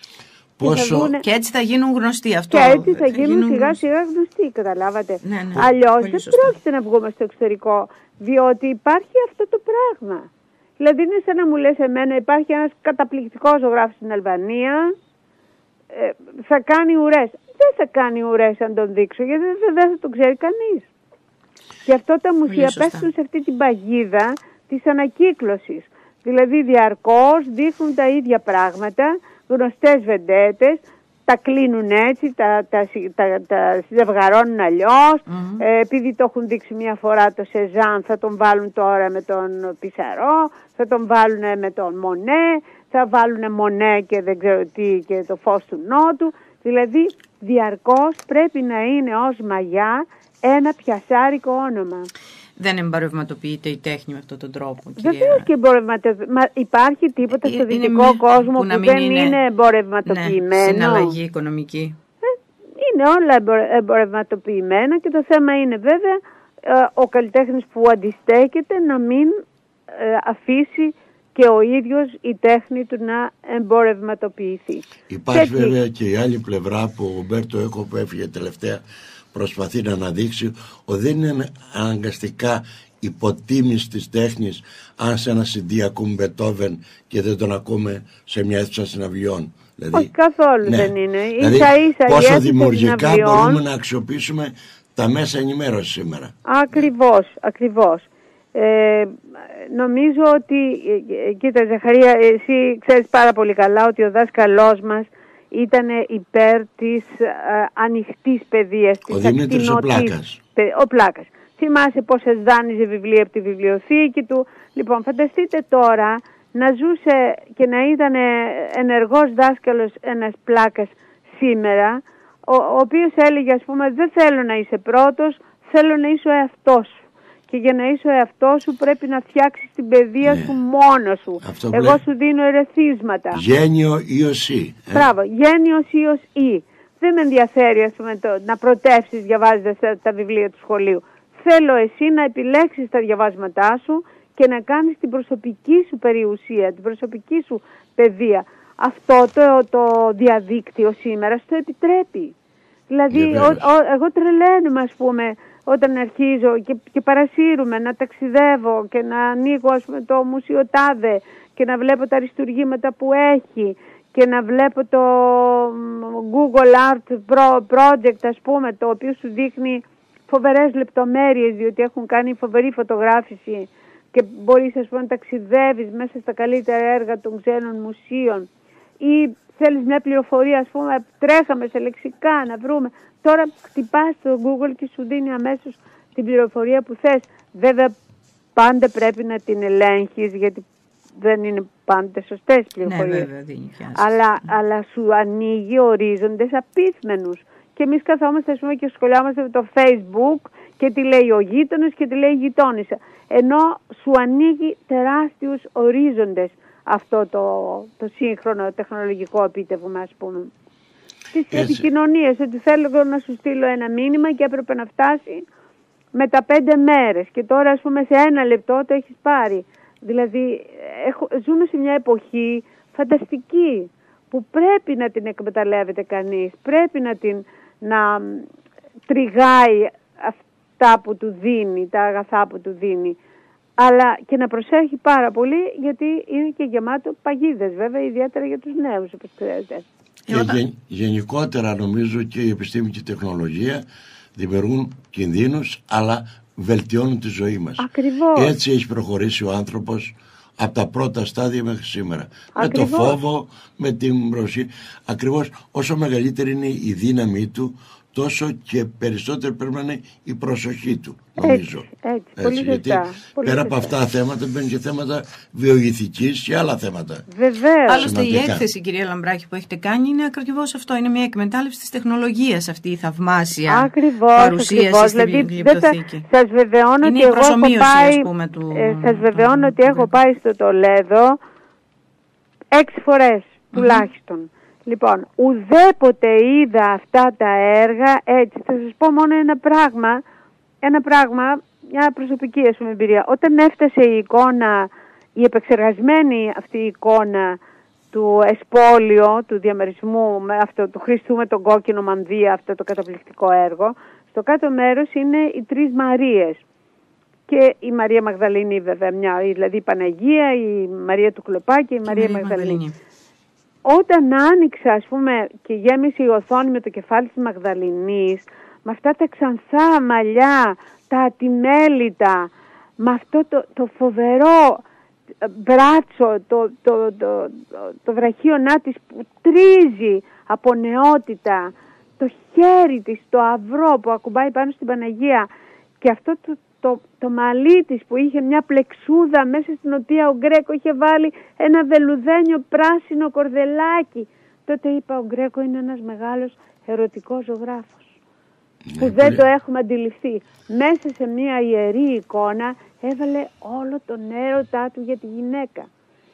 Και έτσι θα γίνουν γνωστοί αυτό.
Και έτσι θα γίνουν σιγά σιγά γνωστοί, καταλάβατε. Αλλιώς δεν πρόκειται να βγούμε στο εξωτερικό, διότι υπάρχει αυτό το πράγμα. Δηλαδή είναι σαν να μου λες εμένα, υπάρχει ένας καταπληκτικός ζωγράφος στην Αλβανία, θα κάνει ουρές. Δεν θα κάνει ουρές αν τον δείξω, γιατί δεν θα τον ξέρει κανείς. Γι' αυτό τα μουσεία πέφτουν σε αυτή την παγίδα της ανακύκλωσης. Δηλαδή διαρκώς δείχνουν τα ίδια πράγματα, γνωστές βεντέτες, τα κλείνουν έτσι, τα ζευγαρώνουν αλλιώς. Επειδή το έχουν δείξει μια φορά το Σεζάν, θα τον βάλουν τώρα με τον Πισαρό, θα τον βάλουν με τον Μονέ, θα βάλουν Μονέ και δεν ξέρω τι και το φως του Νότου. Δηλαδή διαρκώς πρέπει να είναι ως μαγιά ένα πιασάρικο όνομα.
Δεν εμπορευματοποιείται η τέχνη με αυτόν τον τρόπο.
Βεβαίως και υπάρχει τίποτα στο δυτικό κόσμο που δεν είναι εμπορευματοποιημένο.
Συναλλαγή οικονομική.
Είναι όλα εμπορευματοποιημένα και το θέμα είναι βέβαια ο καλλιτέχνης που αντιστέκεται να μην αφήσει και ο ίδιος η τέχνη του να εμπορευματοποιηθεί.
Υπάρχει βέβαια και η άλλη πλευρά που ο Ομπέρτο Έκο που έφυγε τελευταία προσπαθεί να αναδείξει ότι δεν είναι αναγκαστικά υποτίμηση της τέχνης αν σε ένα CD ακούμε Μπετόβεν και δεν τον ακούμε σε μια αίθουσα συναυλιών. Δηλαδή,
όχι, καθόλου δεν είναι.
Δηλαδή, ίσα-ίσα πόσο δημιουργικά μπορούμε να αξιοποιήσουμε τα μέσα ενημέρωσης σήμερα.
Ακριβώς. Νομίζω ότι, κοίτα Ζαχαρία, εσύ ξέρεις πάρα πολύ καλά ότι ο δάσκαλός μας ήταν υπέρ της ανοιχτής παιδείας.
Ο Δημήτρης ο
Πλάκας. Θυμάσαι πόσες δάνειζε βιβλία από τη βιβλιοθήκη του. Λοιπόν, φανταστείτε τώρα να ζούσε και να ήταν ενεργός δάσκαλος ένας Πλάκας σήμερα, ο οποίος έλεγε, ας πούμε, δεν θέλω να είσαι πρώτος, θέλω να είσαι ο εαυτός σου. Και για να είσαι ο εαυτός σου πρέπει να φτιάξεις την παιδεία σου μόνος σου. Εγώ σου δίνω ερεθίσματα.
Γένιο ίος ή.
Μπράβο, γένιος ίος ή. Δεν με ενδιαφέρει, ας πούμε, να πρωτεύσεις διαβάζοντας τα βιβλία του σχολείου. Θέλω εσύ να επιλέξεις τα διαβάσματά σου και να κάνεις την προσωπική σου περιουσία, την προσωπική σου παιδεία. Αυτό το διαδίκτυο σήμερα στο επιτρέπει. Δηλαδή, εγώ τρελαίνομαι, ας πούμε, όταν αρχίζω και παρασύρουμε να ταξιδεύω και να ανοίγω, ας πούμε, το μουσείο τάδε και να βλέπω τα αριστουργήματα που έχει και να βλέπω το Google Art Project, ας πούμε, το οποίο σου δείχνει φοβερές λεπτομέρειες, διότι έχουν κάνει φοβερή φωτογράφηση και μπορείς, ας πούμε, να ταξιδεύεις μέσα στα καλύτερα έργα των ξένων μουσείων, ή θέλεις μια πληροφορία, ας πούμε, τρέχαμε σε λεξικά να βρούμε. Τώρα χτυπάς στο Google και σου δίνει αμέσως την πληροφορία που θες. Βέβαια πάντα πρέπει να την ελέγχεις, γιατί δεν είναι πάντα σωστές πληροφορίες.
Ναι, βέβαια,
αλλά σου ανοίγει ορίζοντες απίθμενους. Και εμείς καθόμαστε, ας πούμε, και σχολιάμαστε με το Facebook και τι λέει ο γείτονας και τι λέει η γειτόνισσα. Ενώ σου ανοίγει τεράστιους ορίζοντες αυτό το σύγχρονο τεχνολογικό επίτευγμα, ας πούμε. Τις επικοινωνίες, ότι θέλω να σου στείλω ένα μήνυμα και έπρεπε να φτάσει μετά 5 μέρες και τώρα, ας πούμε, σε 1 λεπτό το έχεις πάρει. Δηλαδή ζούμε σε μια εποχή φανταστική που πρέπει να την εκμεταλλεύεται κανείς, πρέπει να τριγάει αυτά που του δίνει, τα αγαθά που του δίνει, αλλά και να προσέχει πάρα πολύ, γιατί είναι και γεμάτο παγίδες, βέβαια, ιδιαίτερα για τους νέους, όπως ξέρετε.
Και γενικότερα νομίζω και η επιστήμη και η τεχνολογία δημιουργούν κινδύνους, αλλά βελτιώνουν τη ζωή μας.
Ακριβώς.
Έτσι έχει προχωρήσει ο άνθρωπος από τα πρώτα στάδια μέχρι σήμερα. Ακριβώς. Με το φόβο, με την προσοχή. Ακριβώς όσο μεγαλύτερη είναι η δύναμή του, τόσο και περισσότερο πρέπει να είναι η προσοχή του, νομίζω.
Έτσι, πολύ
γιατί
σωστά,
πέρα από αυτά τα θέματα μπαίνουν και θέματα βιοειθικής και άλλα θέματα.
Βεβαίως.
Άλλωστε η έκθεση, κυρία Λαμπράκη, που έχετε κάνει είναι ακριβώς αυτό. Είναι μια εκμετάλλευση της τεχνολογίας αυτή η θαυμάσια παρουσίαση στην βιβλιοθήκη.
Σας βεβαιώνω
είναι
ότι εγώ έχω πάει στο Τολέδο 6 φορές τουλάχιστον. Λοιπόν, ουδέποτε είδα αυτά τα έργα έτσι. Θα σας πω μόνο ένα πράγμα, μια προσωπική εμπειρία. Όταν έφτασε η εικόνα, η επεξεργασμένη αυτή η εικόνα του εσπόλιο, του διαμερισμού, με αυτό, του Χριστού με τον κόκκινο μανδύα, αυτό το καταπληκτικό έργο, στο κάτω μέρος είναι οι 3 Μαρίες. Και η Μαρία Μαγδαληνή βέβαια, δηλαδή η Παναγία, η Μαρία του Κλοπά και η Μαρία Μαγδαληνή. Όταν άνοιξα, ας πούμε, και γέμισε η οθόνη με το κεφάλι της Μαγδαληνής, με αυτά τα ξανθά μαλλιά, τα ατιμέλητα, με αυτό το φοβερό μπράτσο, το βραχίωνά της που τρίζει από νεότητα, το χέρι της, το αυρό που ακουμπάει πάνω στην Παναγία και αυτό το μαλλί της που είχε μια πλεξούδα μέσα στην οποία ο Γκρέκο είχε βάλει ένα βελουδένιο πράσινο κορδελάκι. Τότε είπα, ο Γκρέκο είναι ένας μεγάλος ερωτικός ζωγράφος που δεν το έχουμε αντιληφθεί. Μέσα σε μια ιερή εικόνα έβαλε όλο τον έρωτά του για τη γυναίκα.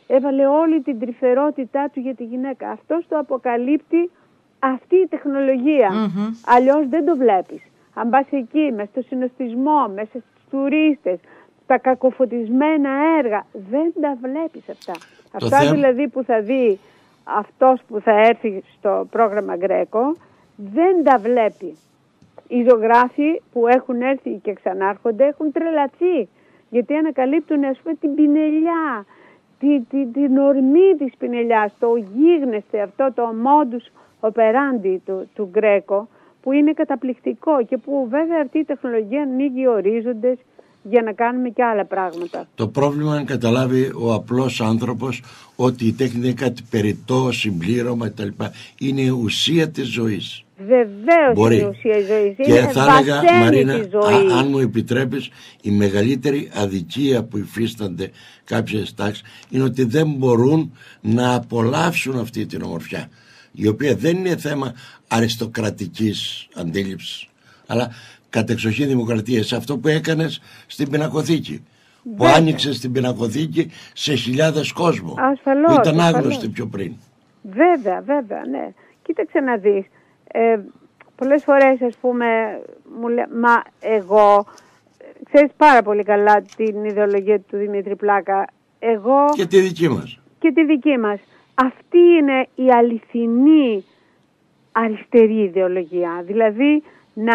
Έβαλε όλη την τρυφερότητά του για τη γυναίκα. Αυτό το αποκαλύπτει αυτή η τεχνολογία. Αλλιώς δεν το βλέπεις. Αν πας εκεί, μέσα στο συνοστισμό, μέσα στους τουρίστες, τα κακοφωτισμένα έργα, δεν τα βλέπεις αυτά. Αυτά δηλαδή που θα δει αυτός που θα έρθει στο πρόγραμμα Γκρέκο, δεν τα βλέπει. Οι ζωγράφοι που έχουν έρθει και ξανάρχονται έχουν τρελαθεί, γιατί ανακαλύπτουν, ας πούμε, την πινελιά, την ορμή της πινελιάς, το γίγνεσθε, αυτό το modus operandi του Γκρέκο, που είναι καταπληκτικό και που βέβαια αυτή η τεχνολογία ανοίγει ορίζοντες για να κάνουμε και άλλα πράγματα. Το
πρόβλημα είναι καταλάβει ο απλός άνθρωπος ότι η τέχνη είναι κάτι περιττό, συμπλήρωμα κτλ. Είναι η ουσία της ζωής.
Βεβαίως είναι η ουσία της ζωής.
Και θα έλεγα, Μαρίνα, αν μου επιτρέπεις, η μεγαλύτερη αδικία που υφίστανται κάποιες τάξεις είναι ότι δεν μπορούν να απολαύσουν αυτή την ομορφιά, η οποία δεν είναι θέμα αριστοκρατικής αντίληψης, αλλά κατεξοχήν δημοκρατίας. Αυτό που έκανες στην Πινακοθήκη, που άνοιξες την Πινακοθήκη σε χιλιάδες κόσμο,
ασφαλώς,
που ήταν άγνωστοι πιο πριν.
Βέβαια, ναι. Κοίταξε να δεις. Πολλές φορές, ας πούμε, μου λέει, μα εγώ, ξέρεις πάρα πολύ καλά την ιδεολογία του Δημήτρη Πλάκα. Εγώ
και τη δική μας.
Και τη δική μας. Αυτή είναι η αληθινή αριστερή ιδεολογία. Δηλαδή να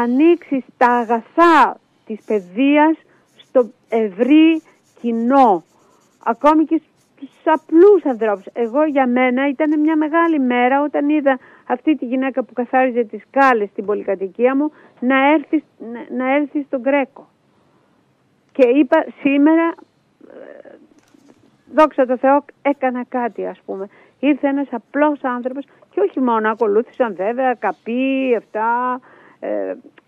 ανοίξεις τα αγαθά της παιδείας στο ευρύ κοινό. Ακόμη και στους απλούς ανθρώπους. Εγώ, για μένα ήταν μια μεγάλη μέρα όταν είδα αυτή τη γυναίκα που καθάριζε τις σκάλες στην πολυκατοικία μου να έρθει στον Γκρέκο. Και είπα, σήμερα, δόξα τω Θεώ, έκανα κάτι, ας πούμε. Ήρθε ένας απλός άνθρωπος και όχι μόνο, ακολούθησαν βέβαια καπί, αυτά.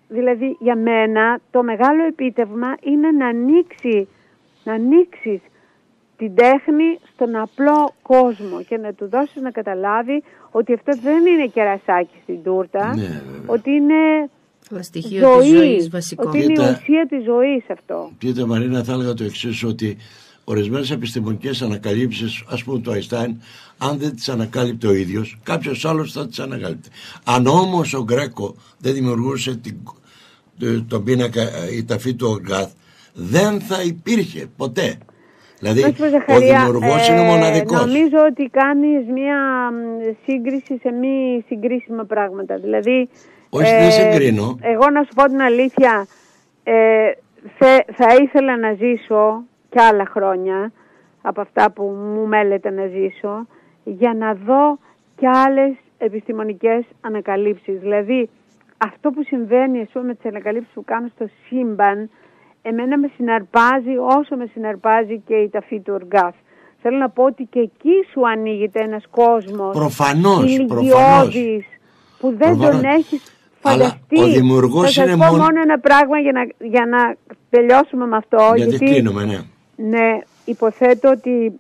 Δηλαδή για μένα το μεγάλο επίτευγμα είναι να ανοίξεις την τέχνη στον απλό κόσμο και να του δώσεις να καταλάβει ότι αυτό δεν είναι κερασάκι στην τούρτα, ότι είναι ζωή, ότι είναι η ουσία της ζωής αυτό.
Κοίτα Μαρίνα, θα έλεγα το εξής, ότι ορισμένες επιστημονικές ανακαλύψεις, ας πούμε του Αϊνστάιν, αν δεν τις ανακάλυπτε ο ίδιος, κάποιος άλλος θα τις ανακάλυπτε. Αν όμως ο Γκρέκο δεν δημιουργούσε τον πίνακα, η ταφή του Οργάθ, δεν θα υπήρχε ποτέ. Δηλαδή ο δημιουργός είναι μοναδικός.
Νομίζω ότι κάνεις μια σύγκριση σε μη συγκρίσιμα πράγματα. Δηλαδή,
όχι, δεν συγκρίνω.
Εγώ να σου πω την αλήθεια, θα ήθελα να ζήσω και άλλα χρόνια από αυτά που μου μέλεται να ζήσω, για να δω και άλλες επιστημονικές ανακαλύψεις. Δηλαδή αυτό που συμβαίνει, ας πούμε, με τις ανακαλύψεις που κάνω στο σύμπαν, εμένα με συναρπάζει όσο με συναρπάζει και η ταφή του Οργάθ. Θέλω να πω ότι και εκεί σου ανοίγεται ένας κόσμος
προφανώς,
ηλικιώδης, που δεν τον έχεις φανταστεί.
Αλλά ο δημιουργός
θα σας πω μόνο ένα πράγμα για να τελειώσουμε με αυτό.
Γιατί κλείνουμε, ναι.
Ναι, υποθέτω ότι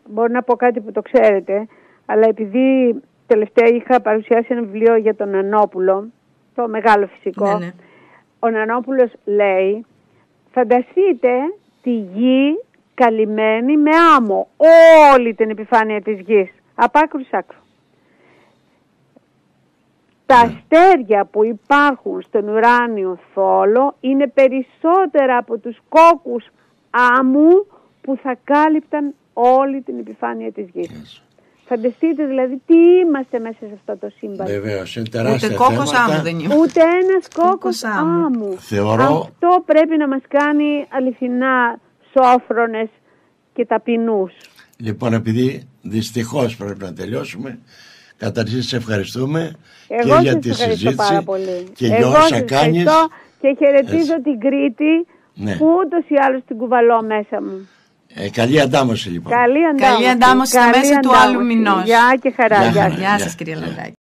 μπορεί να πω κάτι που το ξέρετε, αλλά επειδή τελευταία είχα παρουσιάσει ένα βιβλίο για τον Νανόπουλο, το μεγάλο φυσικό, ναι. Ο Νανόπουλος λέει, φανταστείτε τη γη καλυμμένη με άμμο, όλη την επιφάνεια της γης, απ' άκρου σ' άκρου. Τα αστέρια που υπάρχουν στον ουράνιο θόλο είναι περισσότερα από τους κόκκους άμμου που θα κάλυπταν όλη την επιφάνεια της γης. Φανταστείτε δηλαδή τι είμαστε μέσα σε αυτό το σύμπαν.
Βεβαίως, είναι τεράστια
ούτε κόκκος άμμου δεν είναι.
Ούτε ένας κόκκος άμμου. Αυτό πρέπει να μας κάνει αληθινά σόφρονες και ταπεινούς.
Λοιπόν, επειδή δυστυχώς πρέπει να τελειώσουμε, καταρχήν σε ευχαριστούμε
εγώ
και για τη συζήτηση
πάρα πολύ.
Και για όσα κάνεις.
Και χαιρετίζω την Κρήτη, ναι, που ούτως ή άλλως την κουβαλώ μέσα μου.
Καλή αντάμωση λοιπόν.
Καλή αντάμωση
στα μέσα του άλλου μηνός.
Γεια και χαρά.
Γεια σας κύριε Λαντάκη.